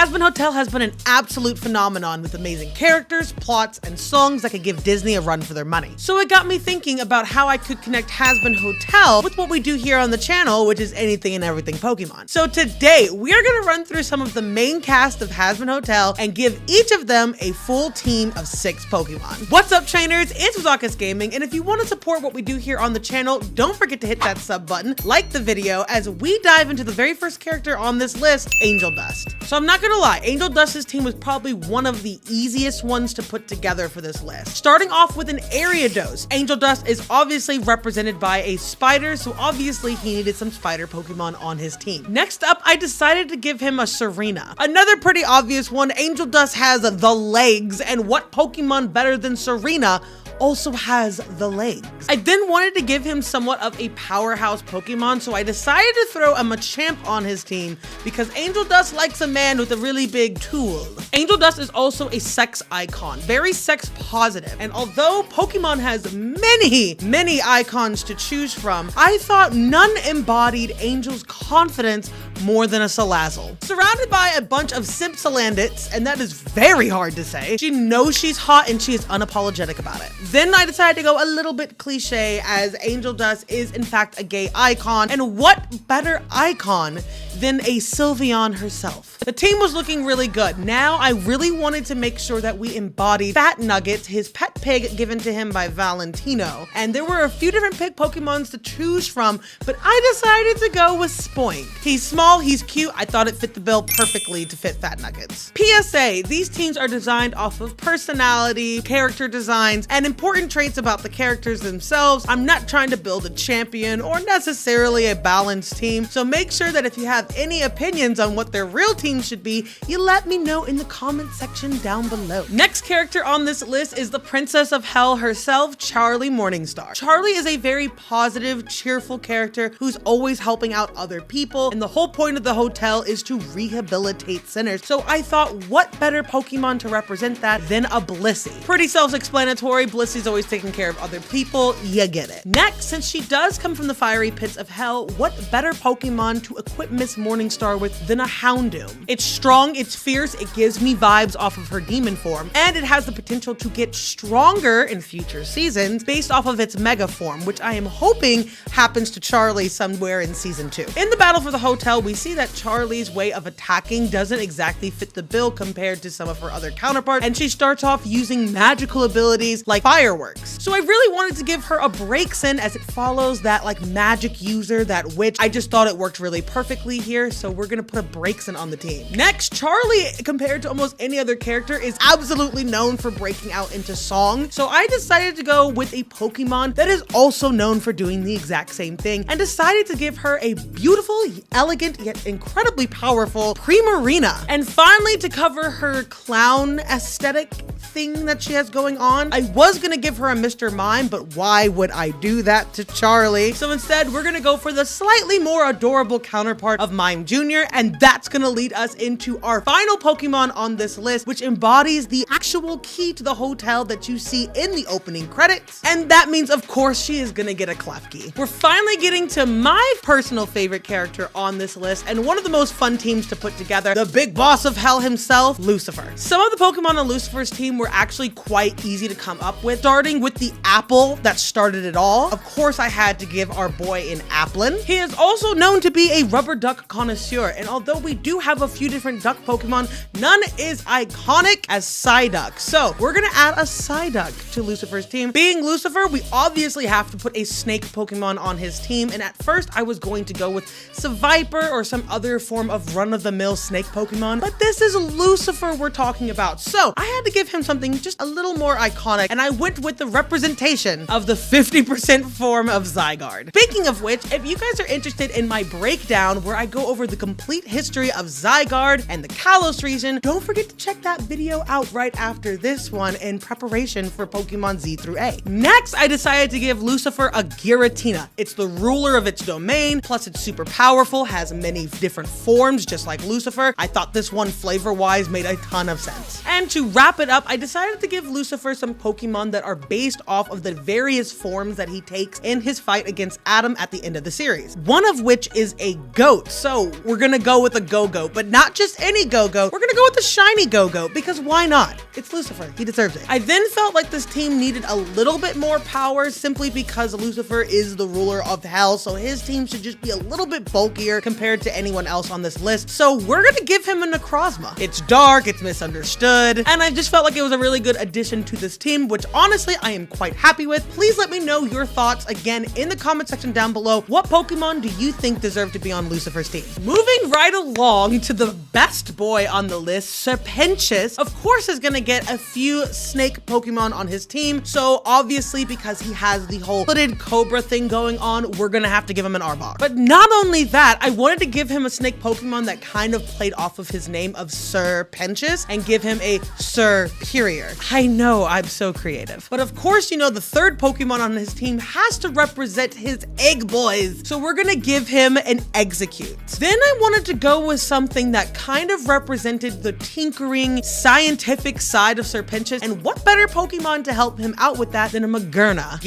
Hazbin Hotel has been an absolute phenomenon with amazing characters, plots, and songs that could give Disney a run for their money. So it got me thinking about how I could connect Hazbin Hotel with what we do here on the channel, which is anything and everything Pokemon. So today, we are gonna run through some of the main cast of Hazbin Hotel and give each of them a full team of 6 Pokemon. What's up, trainers? It's Husk Gaming, and if you want to support what we do here on the channel, don't forget to hit that sub button, like the video, as we dive into the very first character on this list, Angel Dust. So I'm not gonna lie, Angel Dust's team was probably one of the easiest ones to put together for this list. Starting off with an Ariados, Angel Dust is obviously represented by a spider, so obviously he needed some spider Pokemon on his team. Next up, I decided to give him a Serena. Another pretty obvious one, Angel Dust has the legs, and what Pokemon better than Serena also has the legs. I then wanted to give him somewhat of a powerhouse Pokemon, so I decided to throw a Machamp on his team because Angel Dust likes a man with a really big tool. Angel Dust is also a sex icon, very sex positive, and although Pokemon has many icons to choose from, I thought none embodied Angel's confidence more than a Salazzle. Surrounded by a bunch of Simpsalandits, and that is very hard to say, she knows she's hot and she is unapologetic about it. Then I decided to go a little bit cliche, as Angel Dust is in fact a gay icon, and what better icon than a Sylveon herself. The team was looking really good. Now I really wanted to make sure that we embodied Fat Nuggets, his pet pig given to him by Valentino. And there were a few different pig Pokemons to choose from, but I decided to go with Spoink. He's small, he's cute, I thought it fit the bill perfectly to fit Fat Nuggets. PSA, these teams are designed off of personality, character designs, and important traits about the characters themselves. I'm not trying to build a champion or necessarily a balanced team, so make sure that if you have any opinions on what their real team should be, you let me know in the comment section down below. Next character on this list is the Princess of Hell herself, Charlie Morningstar. Charlie is a very positive, cheerful character who's always helping out other people, and the whole point of the hotel is to rehabilitate sinners. So I thought, what better Pokemon to represent that than a Blissey? Pretty self-explanatory, Blissey's always taking care of other people, you get it. Next, since she does come from the fiery pits of hell, what better Pokemon to equip Miss Morningstar with than a Houndoom? It's strong, it's fierce, it gives me vibes off of her demon form, and it has the potential to get stronger in future seasons based off of its mega form, which I am hoping happens to Charlie somewhere in season 2. In the battle for the hotel, we see that Charlie's way of attacking doesn't exactly fit the bill compared to some of her other counterparts, and she starts off using magical abilities like fireworks. So I really wanted to give her a Breaksin, as it follows that like magic user, that witch. I just thought it worked really perfectly here, so we're gonna put a Breaksin on the team. Next, Charlie, compared to almost any other character, is absolutely known for breaking out into song, so I decided to go with a Pokemon that is also known for doing the exact same thing, and decided to give her a beautiful, elegant, yet incredibly powerful Primarina. And finally, to cover her clown aesthetic thing that she has going on, I was gonna give her a Mr. Mime, but why would I do that to Charlie? So instead, we're gonna go for the slightly more adorable counterpart of Mime Jr., and that's gonna lead us into our final Pokemon on this list, which embodies the actual key to the hotel that you see in the opening credits. And that means, of course, she is gonna get a Klefki. We're finally getting to my personal favorite character on this list, and one of the most fun teams to put together, the big boss of hell himself, Lucifer. Some of the Pokemon on Lucifer's team were actually quite easy to come up with, starting with the apple that started it all. Of course, I had to give our boy an Applin. He is also known to be a rubber duck connoisseur, and although we do have a few different duck Pokemon, none is iconic as Psyduck. So we're gonna add a Psyduck to Lucifer's team. Being Lucifer, we obviously have to put a snake Pokemon on his team, and at first I was going to go with Seviper or some other form of run-of-the-mill snake Pokemon, but this is Lucifer we're talking about, so I had to give him something just a little more iconic, and I went with the representation of the 50% form of Zygarde. Speaking of which, if you guys are interested in my breakdown where I go over the complete history of Zygarde and the Kalos region, don't forget to check that video out right after this one in preparation for Pokemon Z through A. Next, I decided to give Lucifer a Giratina. It's the ruler of its domain, plus it's super powerful, has many different forms just like Lucifer. I thought this one flavor-wise made a ton of sense. And to wrap it up, I decided to give Lucifer some Pokemon that are based off of the various forms that he takes in his fight against Adam at the end of the series. One of which is a goat. So we're gonna go with a Go-Goat, but not just any Go-Goat. We're gonna gonna go with the shiny Go-Go, because why not? It's Lucifer, he deserves it. I then felt like this team needed a little bit more power simply because Lucifer is the ruler of hell, so his team should just be a little bit bulkier compared to anyone else on this list. So we're gonna give him a Necrozma. It's dark, it's misunderstood, and I just felt like it was a really good addition to this team, which honestly I am quite happy with. Please let me know your thoughts again in the comment section down below. What Pokemon do you think deserve to be on Lucifer's team? Moving right along to the best boy on the list, Pentious, of course is gonna get a few snake Pokemon on his team. So obviously because he has the whole hooded cobra thing going on, we're gonna have to give him an Arbok. But not only that, I wanted to give him a snake Pokemon that kind of played off of his name of Sir Pentious and give him a Superior. I know, I'm so creative. But of course, you know, the third Pokemon on his team has to represent his egg boys. So we're gonna give him an Execute. Then I wanted to go with something that kind of represented the tinkering, scientific side of Sir Pentious, and what better Pokemon to help him out with that than a Magearna.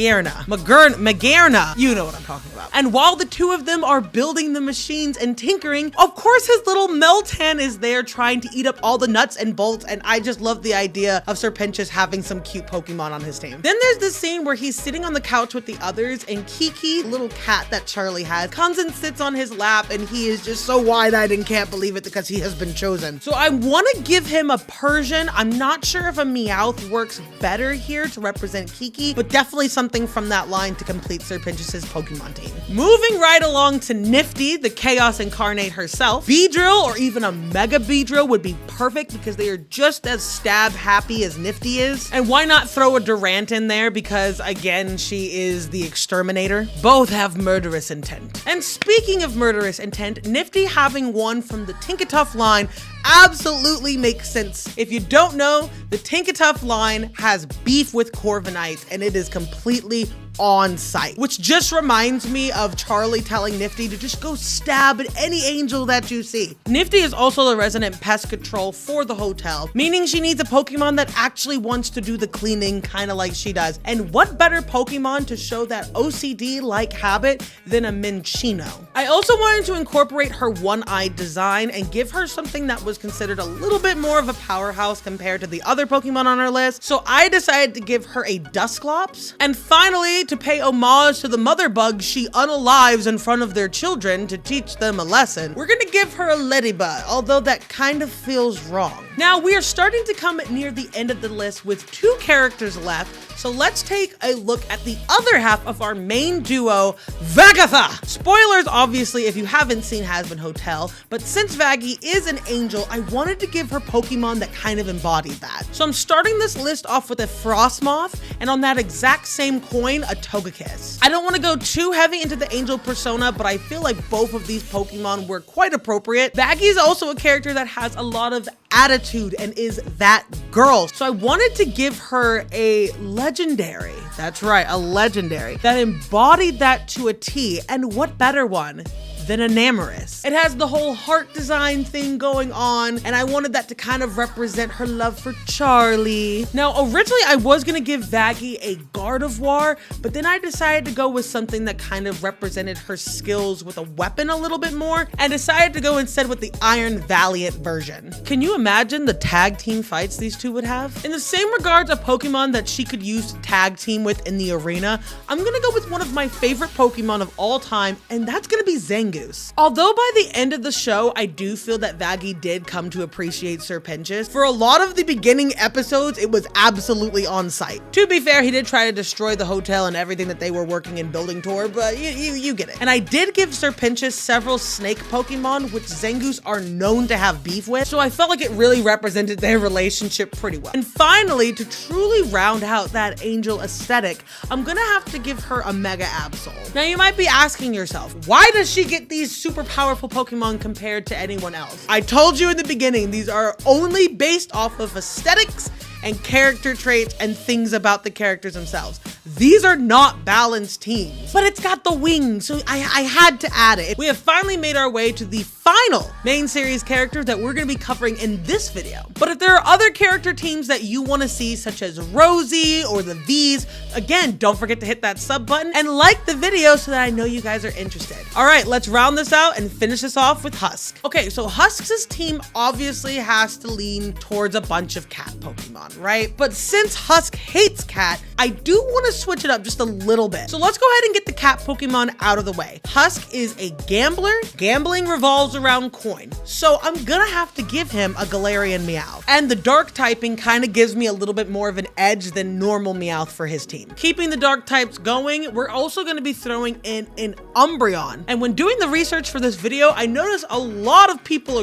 Magearna. You know what I'm talking about. And while the two of them are building the machines and tinkering, of course his little Meltan is there trying to eat up all the nuts and bolts, and I just love the idea of Sir Pentious having some cute Pokemon on his team. Then there's this scene where he's sitting on the couch with the others, and Kiki, little cat that Charlie has, comes and sits on his lap, and he is just so wide-eyed and can't believe it because he has been chosen. So I want to give him a Persian. I'm not sure if a Meowth works better here to represent Kiki, but definitely something from that line to complete Sir Pentious's Pokemon team. Moving right along to Nifty, the Chaos Incarnate herself. Beedrill or even a Mega Beedrill would be perfect because they are just as stab happy as Nifty is. And why not throw a Durant in there, because again, she is the exterminator. Both have murderous intent. And speaking of murderous intent, Nifty having one from the Tinkatuff line absolutely makes sense. If you don't know, the Tinkatuff line has beef with Corviknights, and it is completely on site, which just reminds me of Charlie telling Nifty to just go stab at any angel that you see. Nifty is also the resident pest control for the hotel, meaning she needs a Pokemon that actually wants to do the cleaning, kind of like she does. And what better Pokemon to show that OCD-like habit than a Minccino? I also wanted to incorporate her one-eyed design and give her something that was considered a little bit more of a powerhouse compared to the other Pokemon on our list, so I decided to give her a Dusclops. And finally, to pay homage to the mother bug she unalives in front of their children to teach them a lesson, we're gonna give her a Ladybug, although that kind of feels wrong. Now, we are starting to come near the end of the list with 2 characters left, so let's take a look at the other half of our main duo, Vaggie. Spoilers, obviously, if you haven't seen Hazbin Hotel, but since Vaggie is an angel, I wanted to give her Pokemon that kind of embodied that. So I'm starting this list off with a Frostmoth, and on that exact same coin, a Togekiss. I don't want to go too heavy into the angel persona, but I feel like both of these Pokemon were quite appropriate. Vaggie is also a character that has a lot of attitude and is that girl. So I wanted to give her a legendary, that's right, a legendary, that embodied that to a T, and what better one than a Namorous. It has the whole heart design thing going on, and I wanted that to kind of represent her love for Charlie. Now, originally I was gonna give Vaggie a Gardevoir, but then I decided to go with something that kind of represented her skills with a weapon a little bit more, and decided to go instead with the Iron Valiant version. Can you imagine the tag team fights these two would have? In the same regards, a Pokemon that she could use to tag team with in the arena, I'm gonna go with one of my favorite Pokemon of all time, and that's gonna be Zangoose. Although by the end of the show, I do feel that Vaggie did come to appreciate Sir Pentious. For a lot of the beginning episodes, it was absolutely on site. To be fair, he did try to destroy the hotel and everything that they were working and building toward, but you get it. And I did give Sir Pentious several snake Pokemon, which Zangoose are known to have beef with, so I felt like it really represented their relationship pretty well. And finally, to truly round out that angel aesthetic, I'm gonna have to give her a Mega Absol. Now you might be asking yourself, why does she get these super powerful Pokemon compared to anyone else? I told you in the beginning, these are only based off of aesthetics and character traits and things about the characters themselves. These are not balanced teams, but it's got the wings, so I had to add it. We have finally made our way to the final main series character that we're gonna be covering in this video. But if there are other character teams that you want to see, such as Rosie or the V's, again, don't forget to hit that sub button and like the video so that I know you guys are interested. All right, let's round this out and finish this off with Husk. Okay, so Husk's team obviously has to lean towards a bunch of cat Pokemon, right? But since Husk hates cat, I do want to switch it up just a little bit. So let's go ahead and get the cat Pokemon out of the way. Husk is a gambler. Gambling revolves around coin. So I'm gonna have to give him a Galarian Meowth. And the dark typing kind of gives me a little bit more of an edge than normal Meowth for his team. Keeping the dark types going, we're also gonna be throwing in an Umbreon. And when doing the research for this video, I noticed a lot of people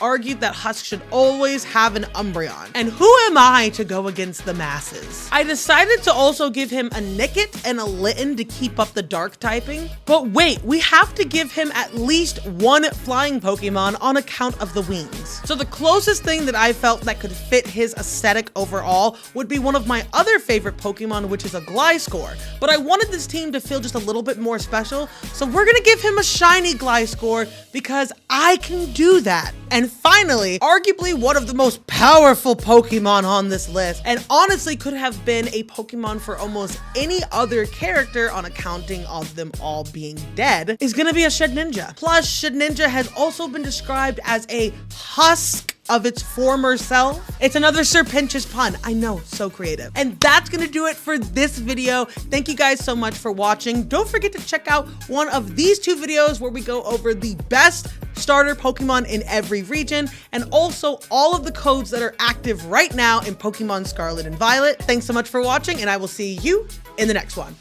argued that Husk should always have an Umbreon. And who am I to go against the masses? I decided to also give him a Nickit and a Litten to keep up the dark typing. But wait, we have to give him at least one flying Pokemon on account of the wings. So the closest thing that I felt that could fit his aesthetic overall would be one of my other favorite Pokemon, which is a Gliscor. But I wanted this team to feel just a little bit more special, so we're gonna give him a shiny Gliscor because I can do that. And finally, arguably one of the most powerful Pokemon on this list, and honestly could have been a Pokemon for almost any other character on accounting of them all being dead, is gonna be a Shedinja. Plus, Shedinja has also been described as a husk of its former self. It's another Sir Pentious pun. I know, so creative. And that's gonna do it for this video. Thank you guys so much for watching. Don't forget to check out one of these two videos where we go over the best starter Pokemon in every region, and also all of the codes that are active right now in Pokemon Scarlet and Violet. Thanks so much for watching, and I will see you in the next one.